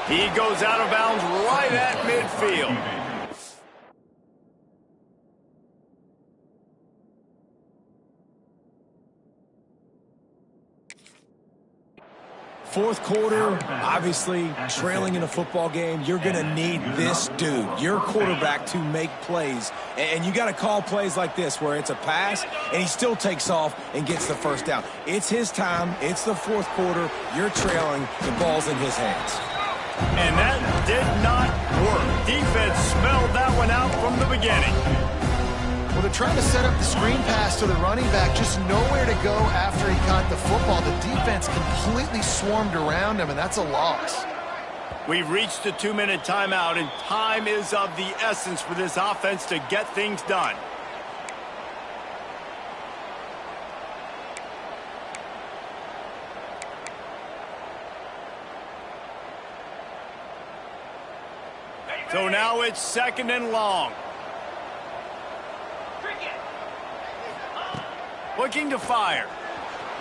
He goes out of bounds right at midfield. Fourth quarter, obviously trailing in a football game, you're going to need this dude, your quarterback, to make plays. And you got to call plays like this where it's a pass and he still takes off and gets the first down. It's his time. It's the fourth quarter. You're trailing. The ball's in his hands. And that did not work. Defense smelled that one out from the beginning. Well, they're trying to set up the screen pass to the running back, just nowhere to go after he caught the football. The defense completely swarmed around him, and that's a loss. We've reached the 2-minute timeout, and time is of the essence for this offense to get things done. So now it's 2nd and long. Looking to fire.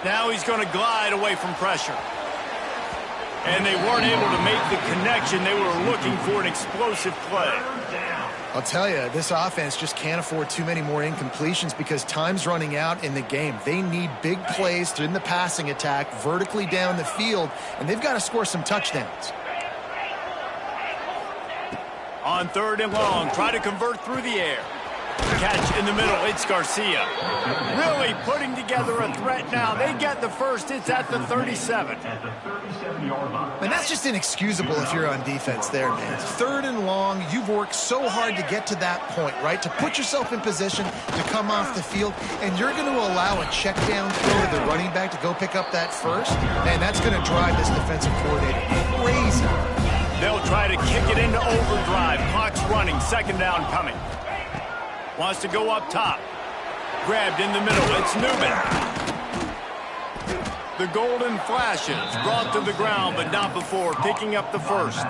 Now he's going to glide away from pressure. And they weren't able to make the connection. They were looking for an explosive play. I'll tell you, this offense just can't afford too many more incompletions because time's running out in the game. They need big plays in the passing attack, vertically down the field, and they've got to score some touchdowns. On 3rd and long, try to convert through the air. Catch in the middle, it's Garcia. Really putting together a threat now. They get the first, it's at the 37. And that's just inexcusable if you're on defense there, man. 3rd and long, you've worked so hard to get to that point, right? To put yourself in position to come off the field, and you're going to allow a check down throw to the running back to go pick up that first? Man, that's going to drive this defensive coordinator crazy. They'll try to kick it into overdrive. Clock's running, 2nd down coming. Wants to go up top. Grabbed in the middle, it's Newman. The golden flashes, brought to the ground, but not before picking up the first.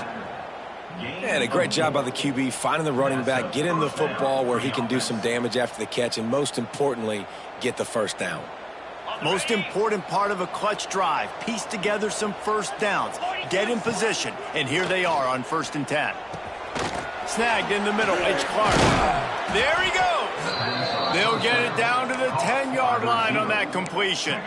And a great job by the QB, finding the running back, get him the football where he can do some damage after the catch, and most importantly, get the first down. Most important part of a clutch drive, piece together some first downs, get in position, and here they are on 1st and 10. Snagged in the middle, H. Clark. There he goes. They'll get it down to the 10-yard line on that completion.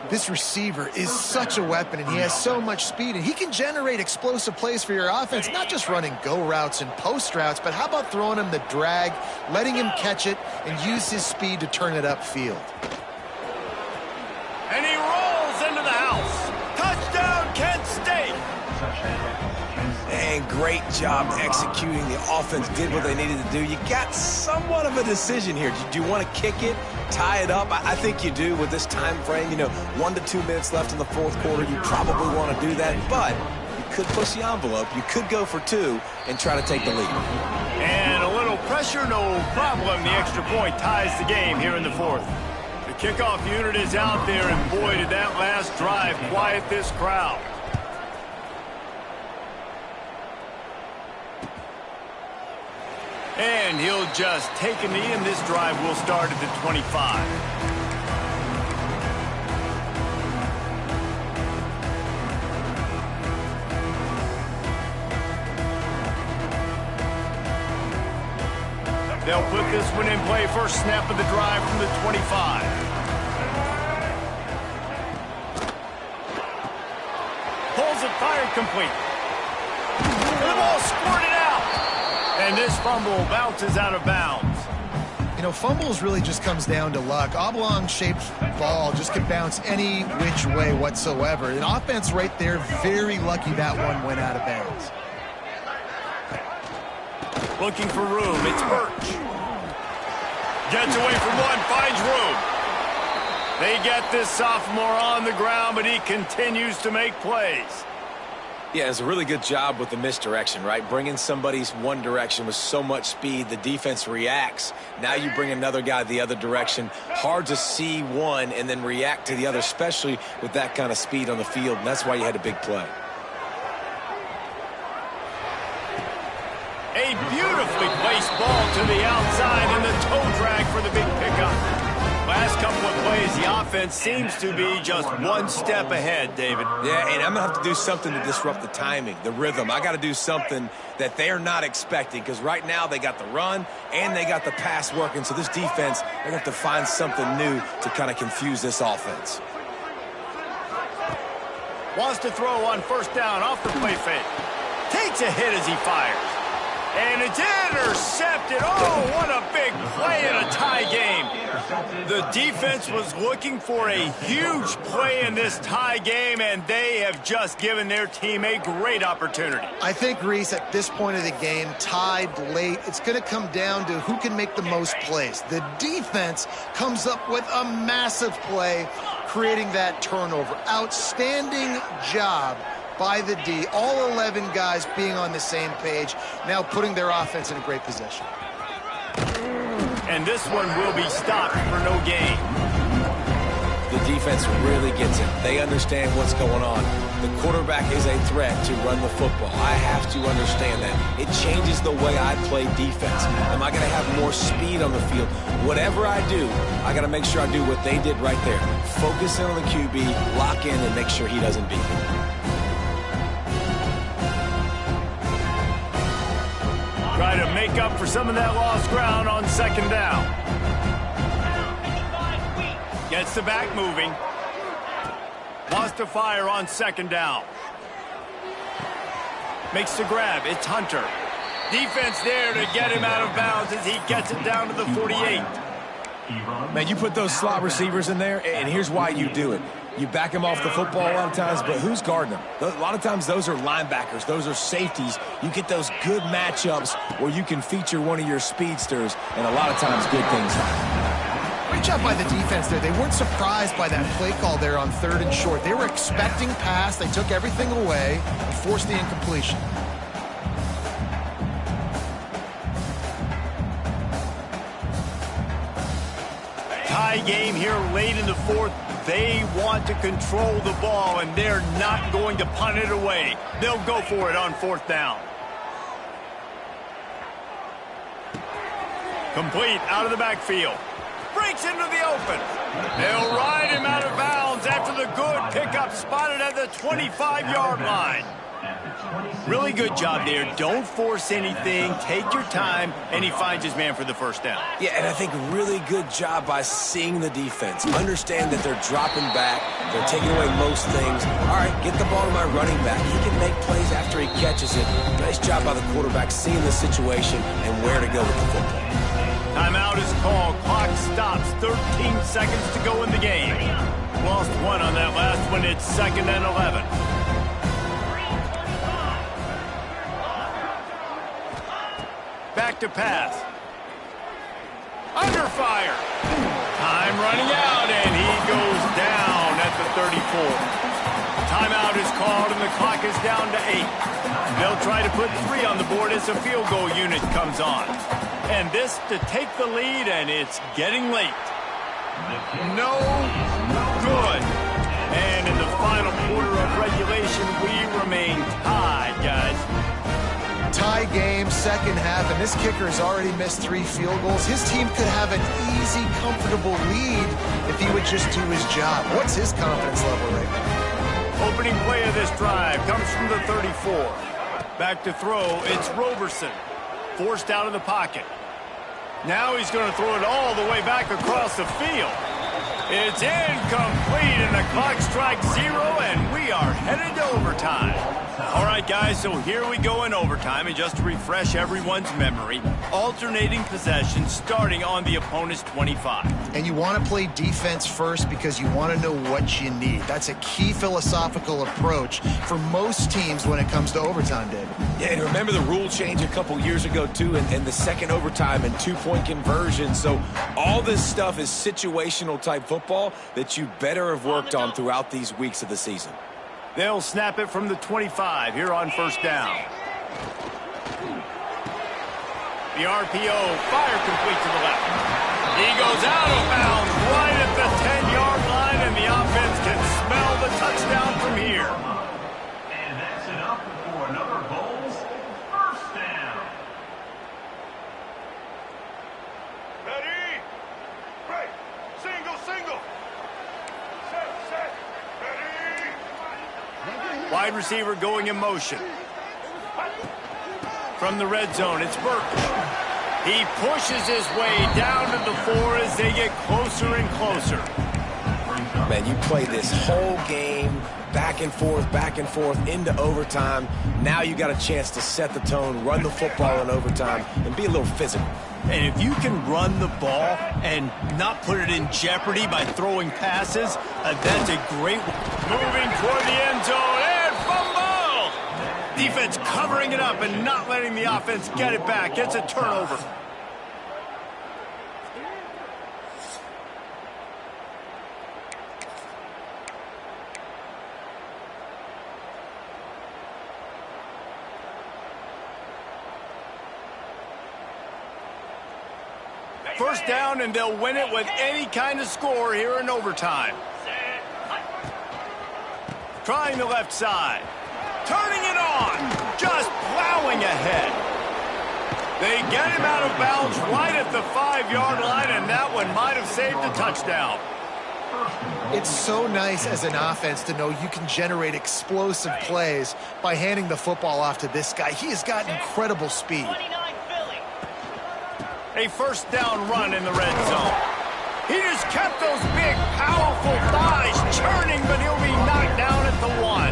This receiver is such a weapon, and he has so much speed, and he can generate explosive plays for your offense, not just running go routes and post routes, but how about throwing him the drag, letting him catch it, and use his speed to turn it upfield. And he rolls into the house. Touchdown, Kent State. And great job executing. The offense did what they needed to do. You got somewhat of a decision here. Do you want to kick it, tie it up? I think you do with this time frame. 1 to 2 minutes left in the fourth quarter. You probably want to do that, but you could push the envelope. You could go for 2 and try to take the lead. And a little pressure, no problem. The extra point ties the game here in the fourth. The kickoff unit is out there, and boy, did that last drive quiet this crowd. And he'll just take a knee, and this drive will start at the 25. They'll put this one in play. First snap of the drive from the 25. Pulls it, fired, complete. The ball squirted out. And this fumble bounces out of bounds. You know, fumbles really just comes down to luck. Oblong-shaped ball just can bounce any which way whatsoever. An offense right there, very lucky that one went out of bounds. Looking for room. It's Birch. Gets away from one, finds room. They get this sophomore on the ground, but he continues to make plays. Yeah, it's a really good job with the misdirection, right? Bringing somebody's one direction with so much speed, the defense reacts. Now you bring another guy the other direction. Hard to see one and then react to the other, especially with that kind of speed on the field, and that's why you had a big play. A beautifully placed ball to the outside and the toe drag for the big pickup. Last couple of plays, the offense seems to be just one step ahead, David. Yeah, and I'm going to have to do something to disrupt the timing, the rhythm. I got to do something that they're not expecting, because right now they got the run and they got the pass working. So this defense, they're going to have to find something new to kind of confuse this offense. Wants to throw on first down off the play fake. Takes a hit as he fires. And it's intercepted. Oh, what a big play in a tie game. The defense was looking for a huge play in this tie game, and they have just given their team a great opportunity. I think, Reese, at this point of the game, tied late, it's going to come down to who can make the most plays. The defense comes up with a massive play, creating that turnover. Outstanding job by the D, all 11 guys being on the same page, now putting their offense in a great position. And this one will be stopped for no gain. The defense really gets it. They understand what's going on. The quarterback is a threat to run the football. I have to understand that. It changes the way I play defense. Am I going to have more speed on the field? Whatever I do, I got to make sure I do what they did right there. Focus in on the QB, lock in, and make sure he doesn't beat me. Try to make up for some of that lost ground on second down. Gets the back moving. Wants to fire on second down. Makes the grab. It's Hunter. Defense there to get him out of bounds as he gets it down to the 48. Man, you put those slot receivers in there, and here's why you do it. You back them off the football a lot of times, but who's guarding them? A lot of times those are linebackers. Those are safeties. You get those good matchups where you can feature one of your speedsters, and a lot of times good things happen. Great job by the defense there. They weren't surprised by that play call there on third and short. They were expecting pass. They took everything away and forced the incompletion. Tie game here late in the fourth. They want to control the ball, and they're not going to punt it away. They'll go for it on fourth down. Complete out of the backfield. Breaks into the open. They'll ride him out of bounds after the good pickup, spotted at the 25-yard line. Really good job there. Don't force anything. Take your time, and he finds his man for the first down. Yeah, and I think really good job by seeing the defense. Understand that they're dropping back. They're taking away most things. All right, get the ball to my running back. He can make plays after he catches it. Nice job by the quarterback seeing the situation and where to go with the football. Timeout is called. Clock stops. 13 seconds to go in the game. Lost one on that last one. It's 2nd and 11. Back to pass. Under fire. Time running out, and he goes down at the 34. Timeout is called, and the clock is down to 8. They'll try to put 3 on the board as the field goal unit comes on. And this to take the lead, and it's getting late. No good. And in the final quarter of regulation, we remain tied, guys. Tie game, second half, and this kicker has already missed 3 field goals. His team could have an easy, comfortable lead if he would just do his job. What's his confidence level right now? Opening play of this drive comes from the 34. Back to throw, it's Roberson. Forced out of the pocket. Now he's going to throw it all the way back across the field. It's incomplete, and the clock strikes 0, and we are headed to overtime. All right, guys, so here we go in overtime, and just to refresh everyone's memory, alternating possession starting on the opponent's 25. And you want to play defense first because you want to know what you need. That's a key philosophical approach for most teams when it comes to overtime, David. Yeah, and remember the rule change a couple years ago, too, and the second overtime and two-point conversion. So all this stuff is situational-type football that you better have worked on throughout these weeks of the season. They'll snap it from the 25 here on first down. The RPO, fire complete to the left. He goes out of bounds right at the 10-yard line, and the offense can smell the touchdown from here. And that's enough for another Bulls first down. Ready? Right. Single. Set. Ready. Wide receiver going in motion. From the red zone, it's Burke. He pushes his way down to the 4 as they get closer and closer. Man, you play this whole game back and forth into overtime. Now you got a chance to set the tone, run the football in overtime, and be a little physical. And if you can run the ball and not put it in jeopardy by throwing passes, that's a great moving toward the end zone and fumble. Defense covering it up and not letting the offense get it back. Gets a turnover. First down, and they'll win it with any kind of score here in overtime. Trying the left side. Turning it on. Just plowing ahead. They get him out of bounds right at the 5-yard line, and that one might have saved a touchdown. It's so nice as an offense to know you can generate explosive plays by handing the football off to this guy. He has got incredible speed. A first down run in the red zone. He just kept those big, powerful thighs churning, but he'll be knocked down at the 1.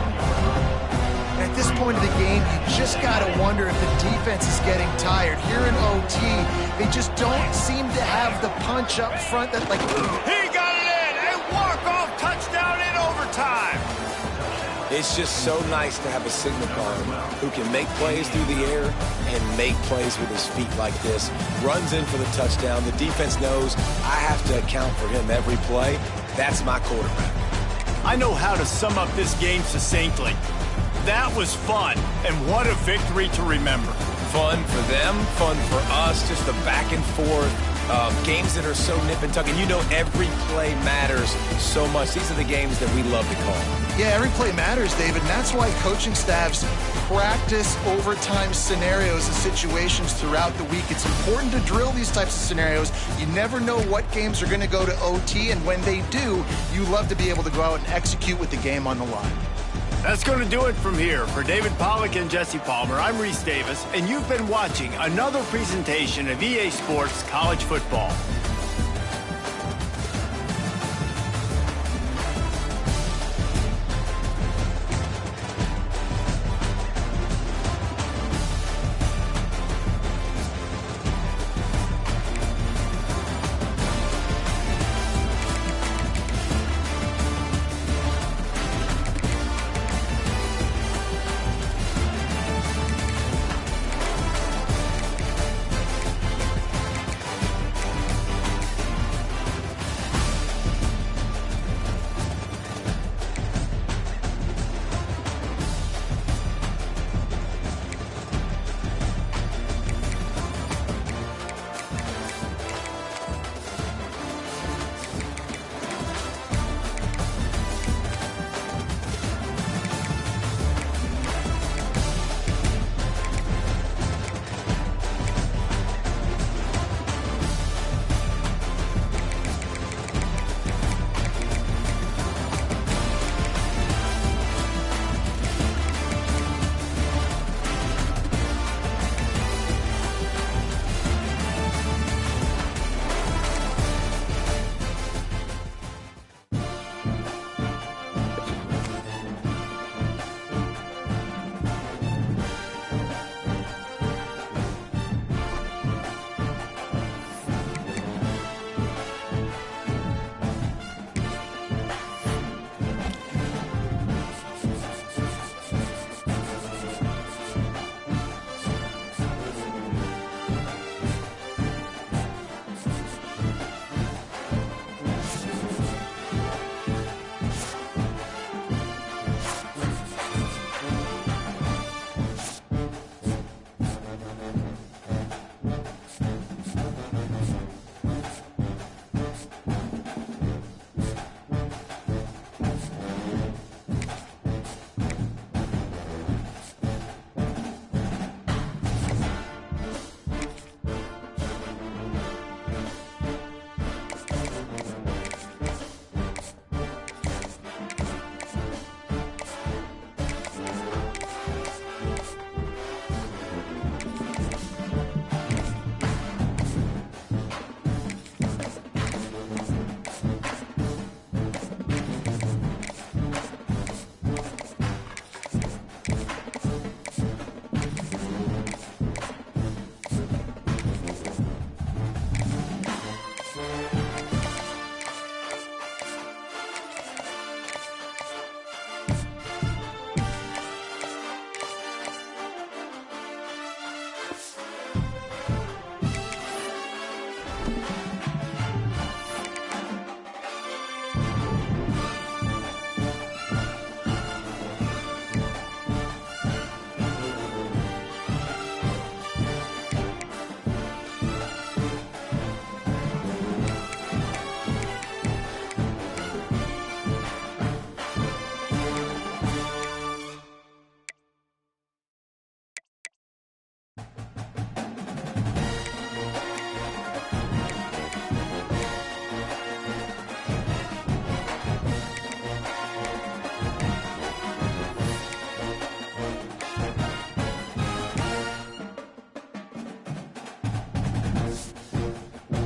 At this point of the game, you just got to wonder if the defense is getting tired. Here in OT, they just don't seem to have the punch up front that, like... He got it in! A walk-off touchdown in overtime! It's just so nice to have a signal guard who can make plays through the air and make plays with his feet like this. Runs in for the touchdown. The defense knows I have to account for him every play. That's my quarterback. I know how to sum up this game succinctly. That was fun, and what a victory to remember. Fun for them, fun for us, just the back and forth. Games that are so nip and tuck, and you know every play matters so much. These are the games that we love to call. Yeah, every play matters, David, and that's why coaching staffs practice overtime scenarios and situations throughout the week. It's important to drill these types of scenarios. You never know what games are going to go to OT, and when they do, you love to be able to go out and execute with the game on the line. That's going to do it from here. For David Pollack and Jesse Palmer, I'm Reese Davis, and you've been watching another presentation of EA Sports College Football.